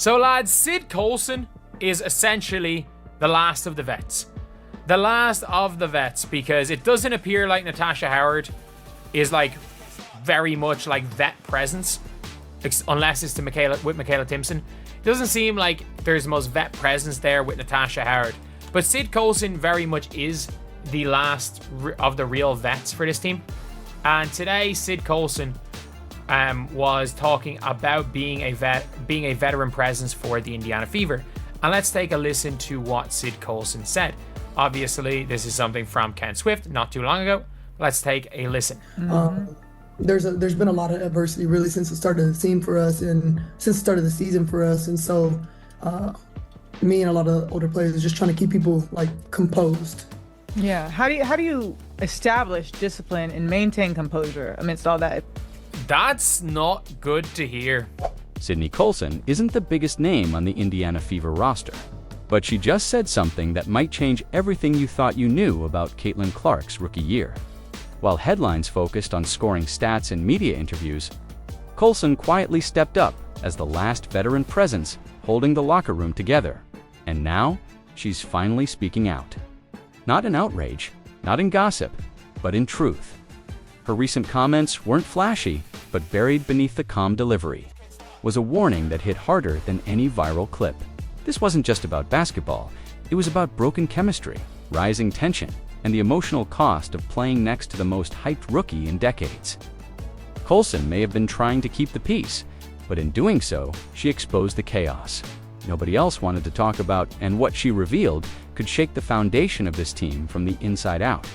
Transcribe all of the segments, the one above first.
So lads, Sid Colson is essentially the last of the vets. The last of the vets, because it doesn't appear like Natasha Howard is like very much like vet presence, unless it's with Michaela Timpson. It doesn't seem like there's the most vet presence there with Natasha Howard. But Sid Colson very much is the last of the real vets for this team. And today, Sid Colson was talking about being a veteran presence for the Indiana Fever. And let's take a listen to what Sid Colson said. Obviously, this is something from Ken Swift not too long ago. Let's take a listen. There's been a lot of adversity really since the start of the team for us and since the start of the season for us. And so me and a lot of older players are just trying to keep people like composed. Yeah. How do you establish discipline and maintain composure amidst all that? That's not good to hear. Sydney Colson isn't the biggest name on the Indiana Fever roster, but she just said something that might change everything you thought you knew about Caitlin Clark's rookie year. While headlines focused on scoring stats and media interviews, Colson quietly stepped up as the last veteran presence holding the locker room together. And now, she's finally speaking out. Not in outrage, not in gossip, but in truth. Her recent comments weren't flashy, but buried beneath the calm delivery was a warning that hit harder than any viral clip. This wasn't just about basketball, it was about broken chemistry, rising tension, and the emotional cost of playing next to the most hyped rookie in decades. Colson may have been trying to keep the peace, but in doing so, she exposed the chaos nobody else wanted to talk about, and what she revealed could shake the foundation of this team from the inside out.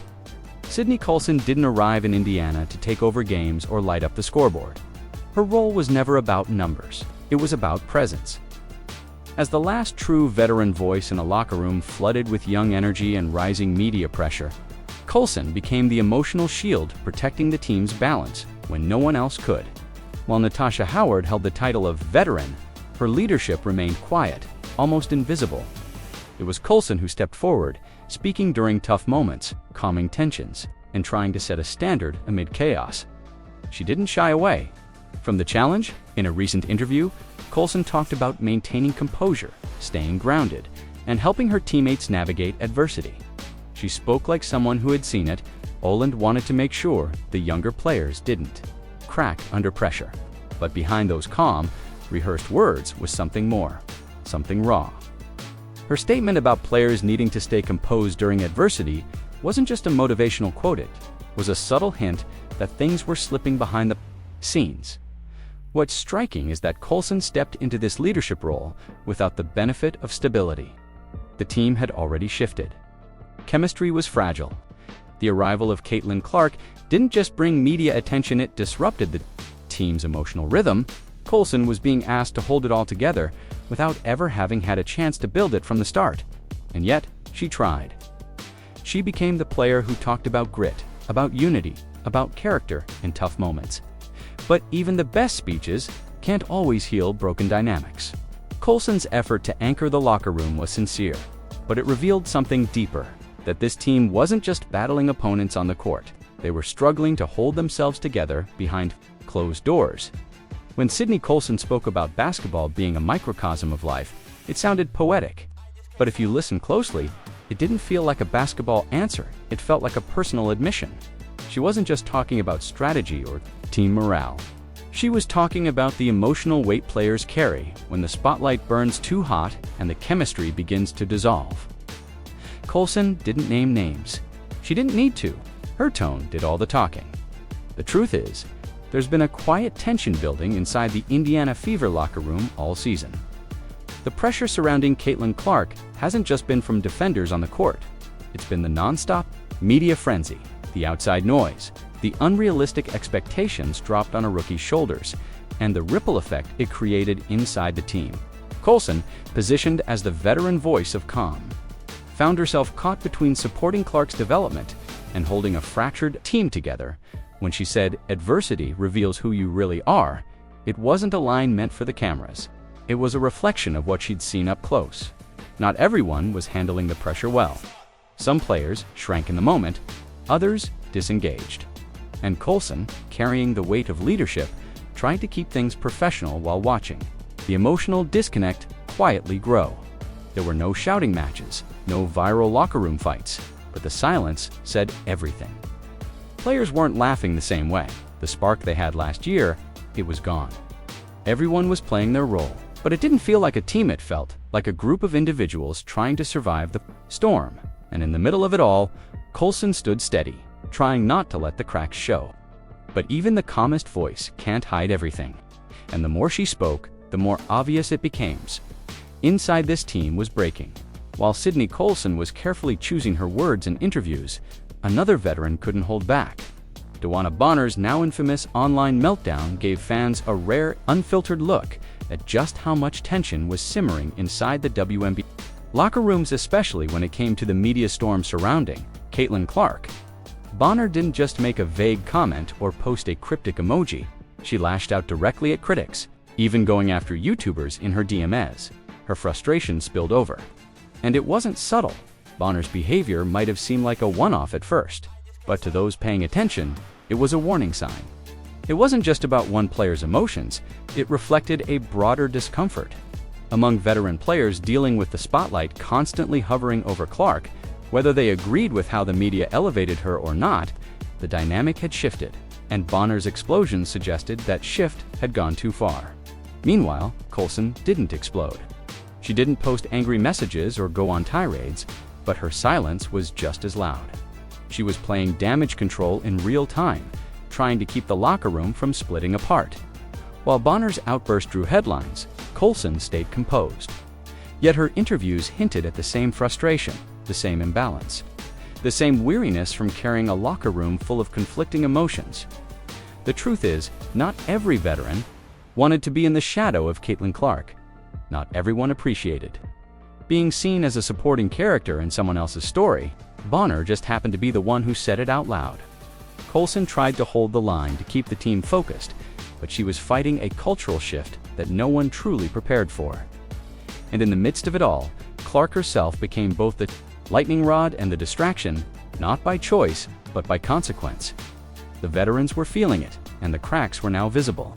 Sydney Colson didn't arrive in Indiana to take over games or light up the scoreboard. Her role was never about numbers, it was about presence. As the last true veteran voice in a locker room flooded with young energy and rising media pressure, Colson became the emotional shield protecting the team's balance when no one else could. While Natasha Howard held the title of veteran, her leadership remained quiet, almost invisible. It was Colson who stepped forward, speaking during tough moments, calming tensions, and trying to set a standard amid chaos. She didn't shy away from the challenge. In a recent interview, Colson talked about maintaining composure, staying grounded, and helping her teammates navigate adversity. She spoke like someone who had seen it all and wanted to make sure the younger players didn't crack under pressure. But behind those calm, rehearsed words was something more, something raw. Her statement about players needing to stay composed during adversity wasn't just a motivational quote, it was a subtle hint that things were slipping behind the scenes. What's striking is that Colson stepped into this leadership role without the benefit of stability. The team had already shifted. Chemistry was fragile. The arrival of Caitlin Clark didn't just bring media attention, it disrupted the team's emotional rhythm. Colson was being asked to hold it all together without ever having had a chance to build it from the start. And yet, she tried. She became the player who talked about grit, about unity, about character in tough moments. But even the best speeches can't always heal broken dynamics. Colson's effort to anchor the locker room was sincere, but it revealed something deeper, that this team wasn't just battling opponents on the court. They were struggling to hold themselves together behind closed doors. When Sydney Colson spoke about basketball being a microcosm of life, it sounded poetic. But if you listen closely, it didn't feel like a basketball answer, it felt like a personal admission. She wasn't just talking about strategy or team morale. She was talking about the emotional weight players carry when the spotlight burns too hot and the chemistry begins to dissolve. Colson didn't name names. She didn't need to. Her tone did all the talking. The truth is, there's been a quiet tension building inside the Indiana Fever locker room all season. The pressure surrounding Caitlin Clark hasn't just been from defenders on the court. It's been the nonstop media frenzy, the outside noise, the unrealistic expectations dropped on a rookie's shoulders, and the ripple effect it created inside the team. Colson, positioned as the veteran voice of calm, found herself caught between supporting Clark's development and holding a fractured team together. When she said, "Adversity reveals who you really are," it wasn't a line meant for the cameras. It was a reflection of what she'd seen up close. Not everyone was handling the pressure well. Some players shrank in the moment, others disengaged. And Colson, carrying the weight of leadership, tried to keep things professional while watching. the emotional disconnect quietly grow. There were no shouting matches, no viral locker room fights, but the silence said everything. Players weren't laughing the same way. The spark they had last year, it was gone. Everyone was playing their role, but it didn't feel like a team. It felt like a group of individuals trying to survive the storm. And in the middle of it all, COLSON stood steady, trying not to let the cracks show. But even the calmest voice can't hide everything. And the more she spoke, the more obvious it became. Inside this team was breaking. While Sydney COLSON was carefully choosing her words in interviews, another veteran couldn't hold back. DeWanna Bonner's now infamous online meltdown gave fans a rare, unfiltered look at just how much tension was simmering inside the WNBA locker rooms, especially when it came to the media storm surrounding Caitlin Clark. Bonner didn't just make a vague comment or post a cryptic emoji. She lashed out directly at critics, even going after YouTubers in her DMs. Her frustration spilled over. And it wasn't subtle. Bonner's behavior might have seemed like a one-off at first, but to those paying attention, it was a warning sign. It wasn't just about one player's emotions, it reflected a broader discomfort. Among veteran players dealing with the spotlight constantly hovering over Clark, whether they agreed with how the media elevated her or not, the dynamic had shifted, and Bonner's explosion suggested that shift had gone too far. Meanwhile, COLSON didn't explode. She didn't post angry messages or go on tirades, but her silence was just as loud. She was playing damage control in real time, trying to keep the locker room from splitting apart. While Bonner's outburst drew headlines, COLSON stayed composed. Yet her interviews hinted at the same frustration, the same imbalance, the same weariness from carrying a locker room full of conflicting emotions. The truth is, not every veteran wanted to be in the shadow of Caitlin Clark. Not everyone appreciated being seen as a supporting character in someone else's story. Bonner just happened to be the one who said it out loud. COLSON tried to hold the line to keep the team focused, but she was fighting a cultural shift that no one truly prepared for. And in the midst of it all, Clark herself became both the lightning rod and the distraction, not by choice, but by consequence. The veterans were feeling it, and the cracks were now visible.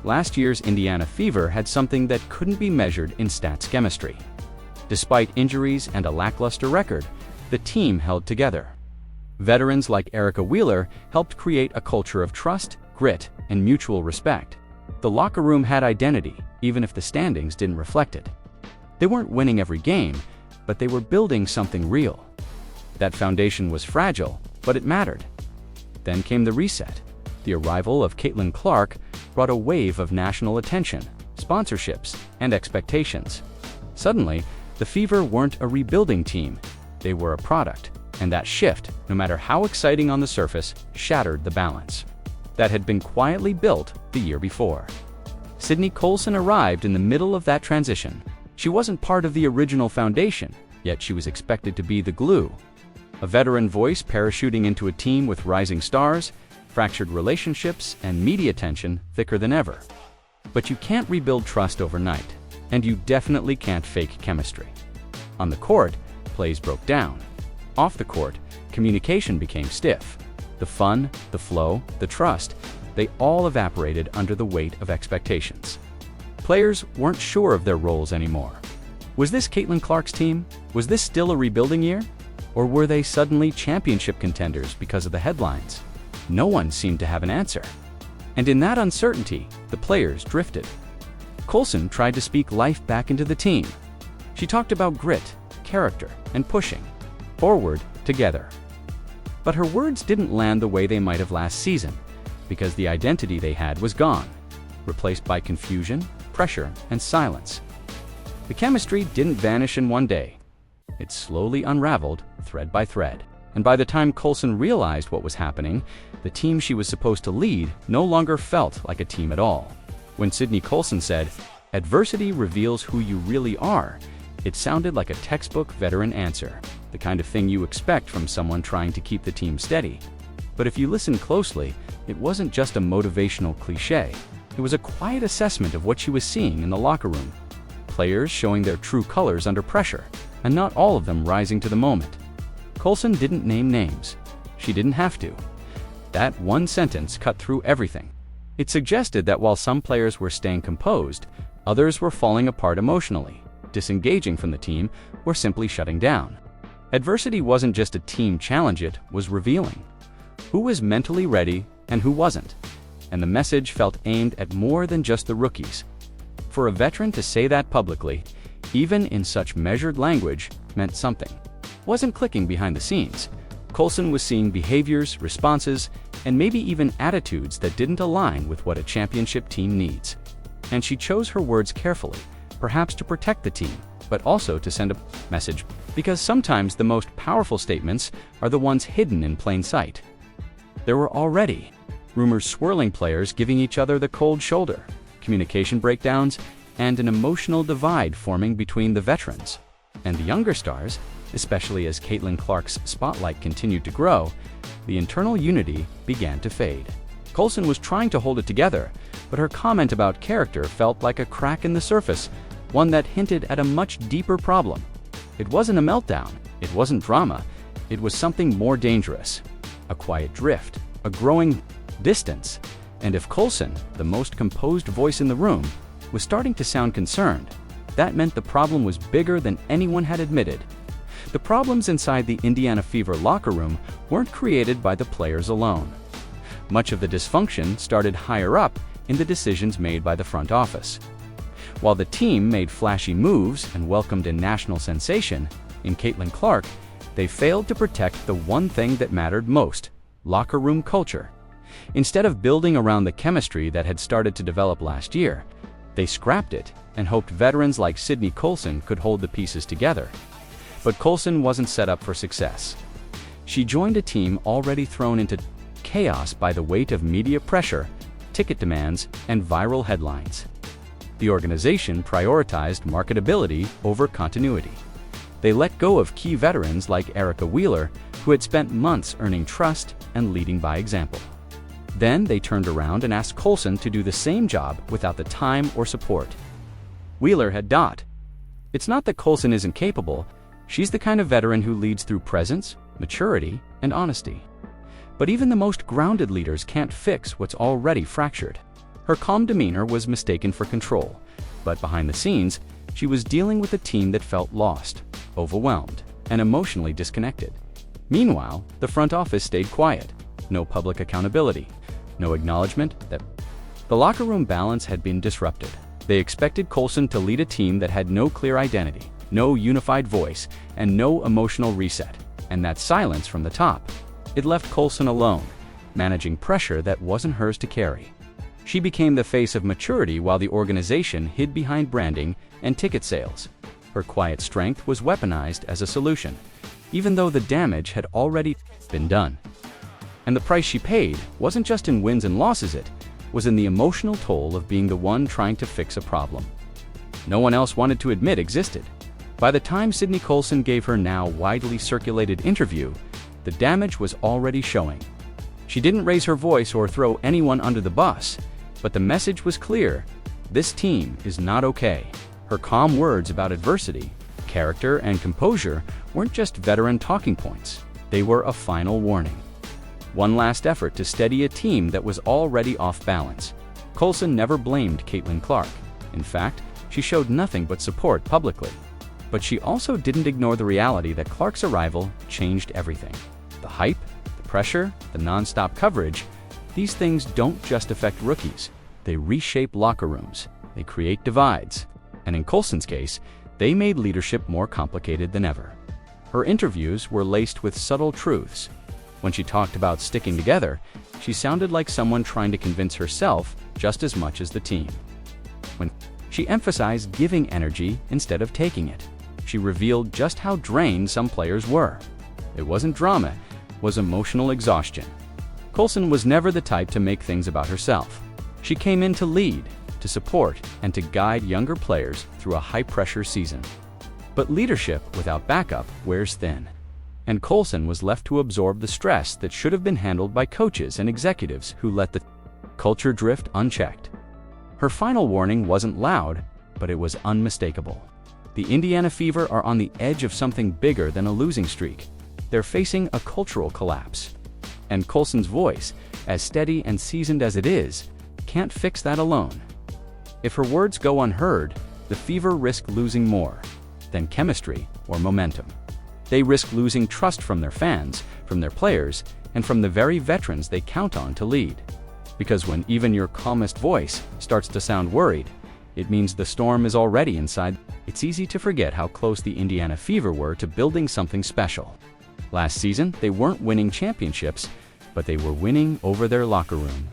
Last year's Indiana Fever had something that couldn't be measured in stats chemistry. Despite injuries and a lackluster record, the team held together. Veterans like Erica Wheeler helped create a culture of trust, grit, and mutual respect. The locker room had identity, even if the standings didn't reflect it. They weren't winning every game, but they were building something real. That foundation was fragile, but it mattered. Then came the reset. The arrival of Caitlin Clark brought a wave of national attention, sponsorships, and expectations. Suddenly, the Fever weren't a rebuilding team, they were a product, and that shift, no matter how exciting on the surface, shattered the balance that had been quietly built the year before. Sydney COLSON arrived in the middle of that transition. She wasn't part of the original foundation, yet she was expected to be the glue. A veteran voice parachuting into a team with rising stars, fractured relationships, and media tension thicker than ever. But you can't rebuild trust overnight, and you definitely can't fake chemistry. On the court, plays broke down. Off the court, communication became stiff. The fun, the flow, the trust, they all evaporated under the weight of expectations. Players weren't sure of their roles anymore. Was this Caitlin Clark's team? Was this still a rebuilding year? Or were they suddenly championship contenders because of the headlines? No one seemed to have an answer. And in that uncertainty, the players drifted. COLSON tried to speak life back into the team. She talked about grit, character, and pushing forward together. But her words didn't land the way they might have last season, because the identity they had was gone, replaced by confusion, pressure, and silence. The chemistry didn't vanish in one day. It slowly unraveled, thread by thread. And by the time COLSON realized what was happening, the team she was supposed to lead no longer felt like a team at all. When Sydney COLSON said, "Adversity reveals who you really are," it sounded like a textbook veteran answer, the kind of thing you expect from someone trying to keep the team steady. But if you listen closely, it wasn't just a motivational cliche. It was a quiet assessment of what she was seeing in the locker room. Players showing their true colors under pressure, and not all of them rising to the moment. COLSON didn't name names. She didn't have to. That one sentence cut through everything. It suggested that while some players were staying composed, Others were falling apart emotionally, disengaging from the team, or simply shutting down. Adversity wasn't just a team challenge, it was revealing who was mentally ready and who wasn't. And the message felt aimed at more than just the rookies. For a veteran to say that publicly, even in such measured language, meant something wasn't clicking behind the scenes. COLSON was seeing behaviors, responses, and maybe even attitudes that didn't align with what a championship team needs. And she chose her words carefully, perhaps to protect the team, but also to send a message, because sometimes the most powerful statements are the ones hidden in plain sight. There were already rumors swirling, players giving each other the cold shoulder, communication breakdowns, and an emotional divide forming between the veterans and the younger stars. Especially as Caitlin Clark's spotlight continued to grow, the internal unity began to fade. COLSON was trying to hold it together, but her comment about character felt like a crack in the surface, one that hinted at a much deeper problem. It wasn't a meltdown, it wasn't drama, it was something more dangerous. A quiet drift, a growing distance. And if COLSON, the most composed voice in the room, was starting to sound concerned, that meant the problem was bigger than anyone had admitted. The problems inside the Indiana Fever locker room weren't created by the players alone. Much of the dysfunction started higher up in the decisions made by the front office. While the team made flashy moves and welcomed a national sensation in Caitlin Clark, they failed to protect the one thing that mattered most: locker room culture. Instead of building around the chemistry that had started to develop last year, they scrapped it and hoped veterans like Sydney COLSON could hold the pieces together. But COLSON wasn't set up for success. She joined a team already thrown into chaos by the weight of media pressure, ticket demands, and viral headlines. The organization prioritized marketability over continuity. They let go of key veterans like Erica Wheeler, who had spent months earning trust and leading by example. Then they turned around and asked COLSON to do the same job without the time or support. Wheeler had dot. It's not that COLSON isn't capable. She's the kind of veteran who leads through presence, maturity, and honesty. But even the most grounded leaders can't fix what's already fractured. Her calm demeanor was mistaken for control, but behind the scenes, she was dealing with a team that felt lost, overwhelmed, and emotionally disconnected. Meanwhile, the front office stayed quiet. No public accountability, no acknowledgement that the locker room balance had been disrupted. They expected COLSON to lead a team that had no clear identity, no unified voice, and no emotional reset. And that silence from the top, it left COLSON alone, managing pressure that wasn't hers to carry. She became the face of maturity while the organization hid behind branding and ticket sales. Her quiet strength was weaponized as a solution, even though the damage had already been done. And the price she paid wasn't just in wins and losses, it was in the emotional toll of being the one trying to fix a problem no one else wanted to admit existed. By the time Sydney COLSON gave her now widely circulated interview, the damage was already showing. She didn't raise her voice or throw anyone under the bus, but the message was clear: this team is not okay. Her calm words about adversity, character, and composure weren't just veteran talking points. They were a final warning. One last effort to steady a team that was already off balance. COLSON never blamed Caitlin Clark. In fact, she showed nothing but support publicly. But she also didn't ignore the reality that Clark's arrival changed everything. The hype, the pressure, the non-stop coverage, these things don't just affect rookies. They reshape locker rooms. They create divides. And in COLSON's case, they made leadership more complicated than ever. Her interviews were laced with subtle truths. When she talked about sticking together, she sounded like someone trying to convince herself just as much as the team. When she emphasized giving energy instead of taking it, she revealed just how drained some players were. It wasn't drama, it was emotional exhaustion. COLSON was never the type to make things about herself. She came in to lead, to support, and to guide younger players through a high-pressure season. But leadership without backup wears thin. And COLSON was left to absorb the stress that should have been handled by coaches and executives who let the culture drift unchecked. Her final warning wasn't loud, but it was unmistakable. The Indiana Fever are on the edge of something bigger than a losing streak. They're facing a cultural collapse. And COLSON's voice, as steady and seasoned as it is, can't fix that alone. If her words go unheard, the Fever risk losing more than chemistry or momentum. They risk losing trust from their fans, from their players, and from the very veterans they count on to lead. Because when even your calmest voice starts to sound worried, it means the storm is already inside. It's easy to forget how close the Indiana Fever were to building something special. Last season, they weren't winning championships, but they were winning over their locker room.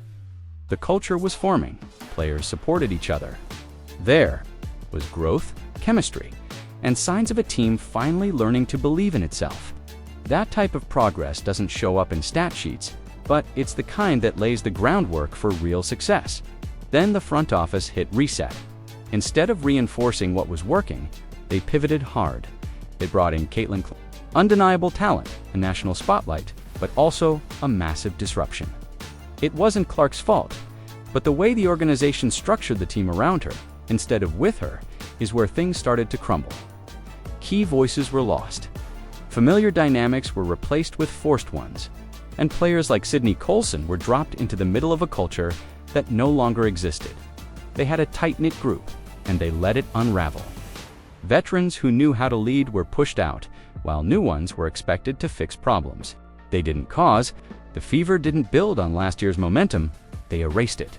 The culture was forming, players supported each other. There was growth, chemistry, and signs of a team finally learning to believe in itself. That type of progress doesn't show up in stat sheets, but it's the kind that lays the groundwork for real success. Then the front office hit reset. Instead of reinforcing what was working, they pivoted hard. They brought in Caitlin, undeniable talent, a national spotlight, but also a massive disruption. It wasn't Clark's fault, but the way the organization structured the team around her, instead of with her, is where things started to crumble. Key voices were lost. Familiar dynamics were replaced with forced ones, and players like Sydney Colson were dropped into the middle of a culture that no longer existed. They had a tight-knit group, and they let it unravel. Veterans who knew how to lead were pushed out, while new ones were expected to fix problems they didn't cause. The Fever didn't build on last year's momentum, they erased it.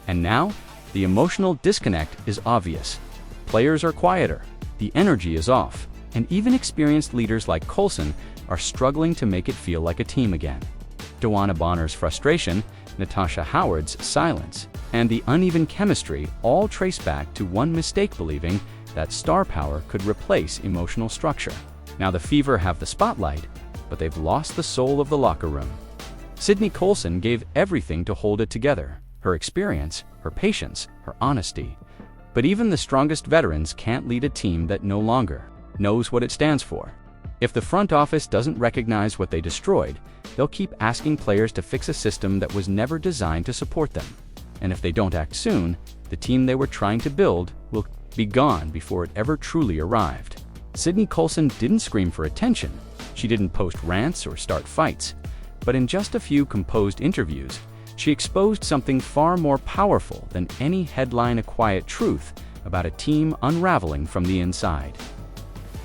And now, the emotional disconnect is obvious. Players are quieter, the energy is off, and even experienced leaders like Colson are struggling to make it feel like a team again. Dewana Bonner's frustration, Natasha Howard's silence, and the uneven chemistry all trace back to one mistake, believing that star power could replace emotional structure. Now the Fever have the spotlight, but they've lost the soul of the locker room. Sydney Colson gave everything to hold it together, her experience, her patience, her honesty. But even the strongest veterans can't lead a team that no longer knows what it stands for. If the front office doesn't recognize what they destroyed, they'll keep asking players to fix a system that was never designed to support them. And if they don't act soon, the team they were trying to build will be gone before it ever truly arrived. Sydney Colson didn't scream for attention. She didn't post rants or start fights. But in just a few composed interviews, she exposed something far more powerful than any headline: a quiet truth about a team unraveling from the inside.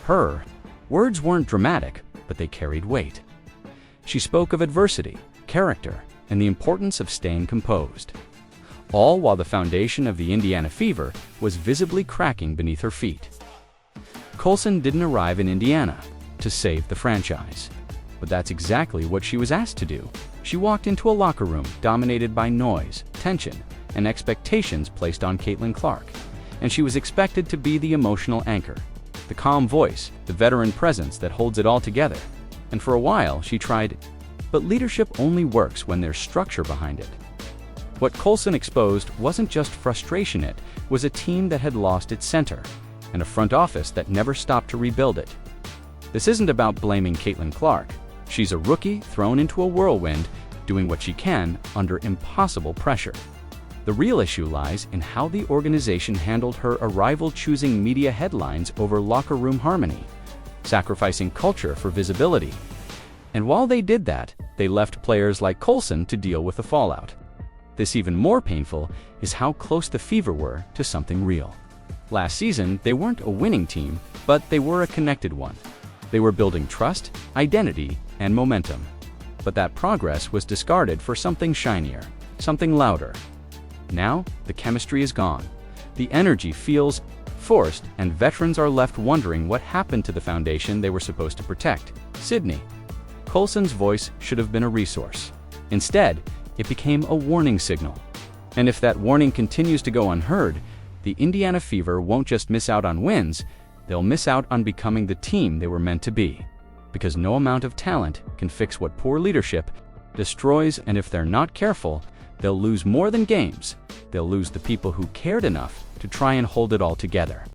Her words weren't dramatic, but they carried weight. She spoke of adversity, character, and the importance of staying composed, all while the foundation of the Indiana Fever was visibly cracking beneath her feet. Colson didn't arrive in Indiana to save the franchise, but that's exactly what she was asked to do. She walked into a locker room dominated by noise, tension, and expectations placed on Caitlin Clark, and she was expected to be the emotional anchor, the calm voice, the veteran presence that holds it all together. And for a while, she tried, but leadership only works when there's structure behind it. What Colson exposed wasn't just frustration, it was a team that had lost its center, and a front office that never stopped to rebuild it. This isn't about blaming Caitlin Clark. She's a rookie thrown into a whirlwind, doing what she can under impossible pressure. The real issue lies in how the organization handled her arrival, choosing media headlines over locker room harmony, sacrificing culture for visibility. And while they did that, they left players like Colson to deal with the fallout. This even more painful is how close the Fever were to something real. Last season, they weren't a winning team, but they were a connected one. They were building trust, identity, and momentum. But that progress was discarded for something shinier, something louder. Now, the chemistry is gone. The energy feels forced, and veterans are left wondering what happened to the foundation they were supposed to protect. Sydney Colson's voice should have been a resource. Instead, it became a warning signal. And if that warning continues to go unheard, the Indiana Fever won't just miss out on wins, they'll miss out on becoming the team they were meant to be. Because no amount of talent can fix what poor leadership destroys, and if they're not careful, they'll lose more than games. They'll lose the people who cared enough to try and hold it all together.